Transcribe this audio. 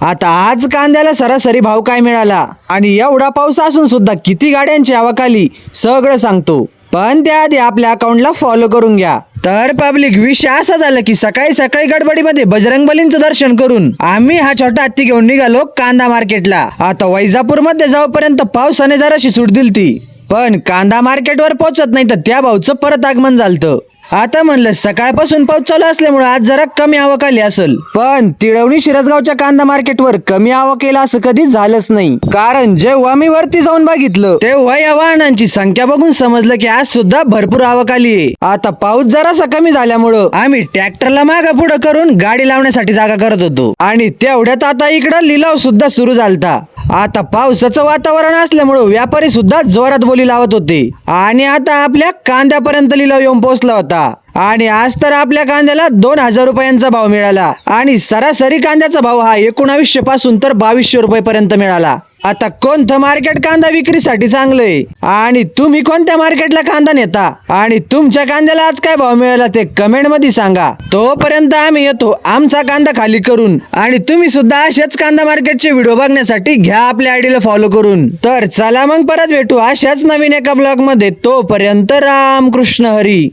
आता आज कांद्याला सरासरी भाव काय मिळाला आणि एवढा पाऊस असून सुद्धा किती गाड्यांची आवक आली सगळं सांगतो, पण त्याआधी आपल्या अकाउंटला फॉलो करून घ्या. तर पब्लिक विषय असा झाला की सकाळी सकाळी गडबडीमध्ये बजरंगबलींचं दर्शन करून आम्ही हा छोटा हत्ती घेऊन निघालो कांदा मार्केटला. आता वैजापूर मध्ये जाऊपर्यंत पावसाने जराशी सूट दिलती, पण कांदा मार्केटवर पोहोचत नाही तर त्या भाऊचं परत आगमन झालतं. आता म्हणलं सकाळपासून पाऊस चालू असल्यामुळे आज जरा कमी आवक आली असेल, पण तिळवणी शिरसगावच्या कांदा मार्केटवर कमी आवक येईल असं कधीच झालंच नाही. कारण जेव्हा मी वरती जाऊन बघितलं तेव्हा या वाहनांची संख्या बघून समजलं की आज सुद्धा भरपूर आवक आली आहे. आता पाऊस जरासा कमी झाल्यामुळं आम्ही ट्रॅक्टरला मागं पुढं करून गाडी लावण्यासाठी जागा करत होतो आणि तेवढ्यात आता इकडं लिलाव सुद्धा सुरू झालता. आता पावसाचं वातावरण असल्यामुळे व्यापारी सुद्धा जोरात बोली लावत होते आणि आता आपल्या कांद्यापर्यंत लिलाव येऊन पोहोचला होता. आणि आज तर आपल्या कांद्याला 2000 रुपयांचा भाव मिळाला आणि सरासरी कांद्याचा भाव हा 1900 पासून तर 2200 रुपये पर्यंत मिळाला. आता कोणतं मार्केट कांदा विक्रीसाठी चांगलंय आणि तुम्ही कोणत्या मार्केटला कांदा नेता आणि तुमच्या कांद्याला आज काय भाव मिळाला ते कमेंट मध्ये सांगा. तोपर्यंत आम्ही येतो आमचा कांदा खाली करून आणि तुम्ही सुद्धा अशाच कांदा मार्केटचे व्हिडिओ बघण्यासाठी घ्या आपल्या आयडीला फॉलो करून. तर चला मग परत भेटू अशाच नवीन एका ब्लॉग मध्ये. तोपर्यंत राम कृष्ण हरी.